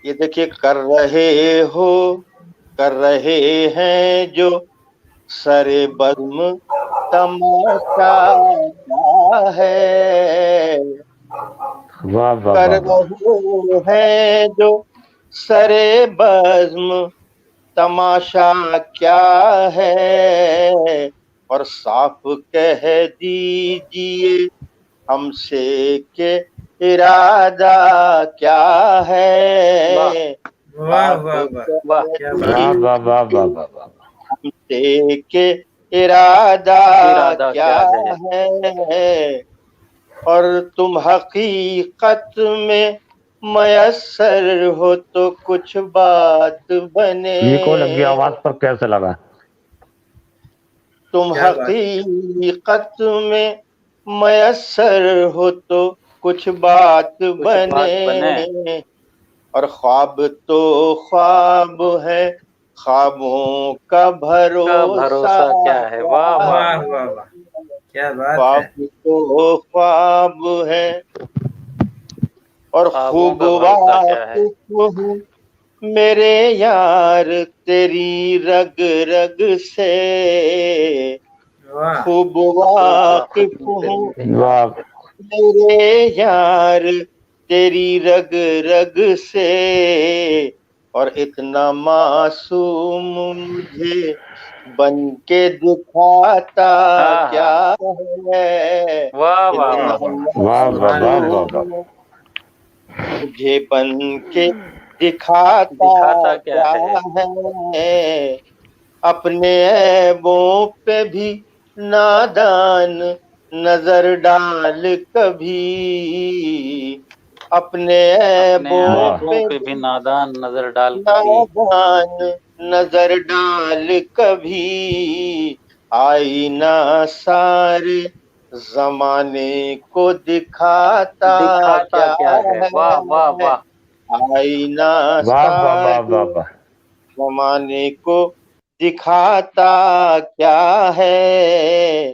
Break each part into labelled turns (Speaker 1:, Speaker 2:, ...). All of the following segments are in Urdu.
Speaker 1: یہ دیکھیے کر رہے ہیں جو سر بزم تماشا کیا ہے،
Speaker 2: واہ واہ
Speaker 1: کر
Speaker 2: واہ
Speaker 1: رہے ہیں جو سر بزم تماشا کیا ہے، اور صاف کہہ دیجئے ہم سے کہ ارادہ کیا ہے،
Speaker 3: واہ واہ واہ، کیا بات
Speaker 2: واہ
Speaker 3: ہے۔
Speaker 2: واہ واہ واہ واہ واہ۔
Speaker 1: ہم سے کہ ارادہ کیا ہے، اور تم حقیقت میں میسر ہو تو کچھ بات بنے،
Speaker 2: یہ کو لگ گیا آواز پر کیسے لگا؟
Speaker 1: تم
Speaker 3: کیا بات ہے۔
Speaker 1: حقیقت میں میسر ہو تو کچھ بات بنے، اور خواب تو خواب ہے، خوابوں کا بھروسہ کیا ہے،
Speaker 3: واہ واہ واہ، کیا بات ہے۔
Speaker 1: خواب تو خواب ہے، اور خوب واقف ہوں میرے یار تیری رگ رگ سے،
Speaker 3: واہ
Speaker 1: خوب واقف ہوں
Speaker 2: واہ
Speaker 1: میرے یار تیری رگ رگ سے، اور اتنا معصوم مجھے بن کے دکھاتا کیا ہے، اتنا
Speaker 2: واہ واہ واہ واہ واہ۔
Speaker 1: معصوم مجھے بن کے دکھاتا کیا ہے، اپنے عیبوں پہ بھی نادان نظر ڈال کبھی، اپنے عیبوں پہ بھی نادان نظر ڈال کبھی، آئینہ سارے زمانے کو دکھاتا کیا ہے، آئینہ
Speaker 2: واہ واہ واہ
Speaker 1: سارے
Speaker 2: واہ واہ۔
Speaker 1: زمانے کو دکھاتا کیا ہے،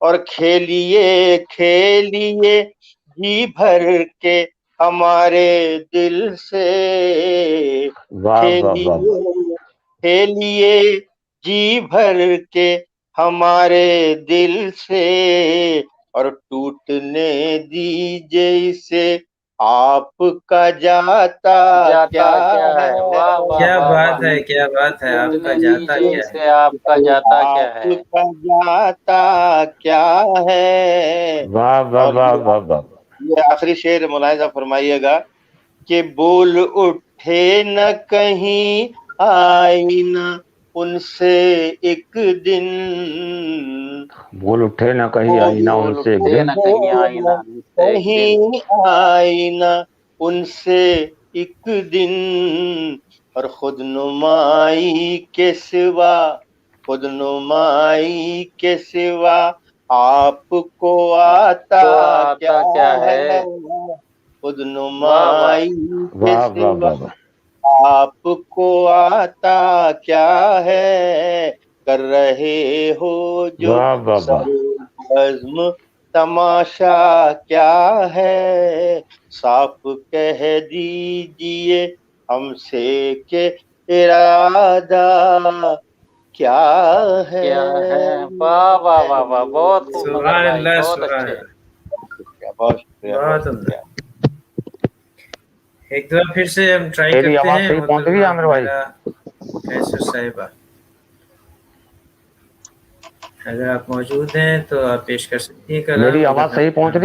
Speaker 1: اور کھیلیے جی بھر کے ہمارے دل سے،
Speaker 2: واہ واہ واہ واہ۔
Speaker 1: کھیلیے جی بھر کے ہمارے دل سے، اور ٹوٹنے دیجئے اسے آپ کا جاتا کیا ہے،
Speaker 3: کیا بات ہے، کیا بات ہے، آپ کا جاتا کیا ہے۔
Speaker 1: آپ کا جاتا کیا ہے،
Speaker 2: واہ واہ
Speaker 1: اور
Speaker 2: واہ واہ واہ۔
Speaker 1: یہ آخری شعر ملاحظہ فرمائیے گا کہ بول اٹھے نہ کہیں آئینہ ان سے ایک دن،
Speaker 2: بول اٹھے نہ کہیں آئینہ ان سے ایک دن،
Speaker 1: کہیں آئینہ ان سے ایک دن، اور خود نمائی کے سوا آپ کو آتا کیا ہے، خود نمائی کے
Speaker 2: واہ واہ
Speaker 1: سوا
Speaker 2: واہ واہ۔
Speaker 1: آپ کو آتا کیا ہے، کر رہے ہو جو
Speaker 2: واہ واہ واہ۔
Speaker 1: سر بزم تماشا کیا ہے، صاف کہہ دیجئے ہم سے کہ ارادہ کیا ہے۔
Speaker 3: سبحان اللہ، سبحان اللہ،
Speaker 1: بہت شکریہ، بہت
Speaker 3: بہت عمدہ۔
Speaker 1: شکریہ۔
Speaker 3: ایک دفعہ پھر سے ہم ٹرائی
Speaker 2: میری
Speaker 3: کرتے
Speaker 2: آواز
Speaker 3: ہیں،
Speaker 2: صحیح پہنچ رہی ہے عامر بھائی؟
Speaker 3: محترمہ قیصر صاحبہ، اگر آپ موجود ہیں تو آپ پیش کر سکتی ہیں کلام،
Speaker 2: میری
Speaker 3: اگر
Speaker 2: آواز صحیح پہنچ رہی ہے؟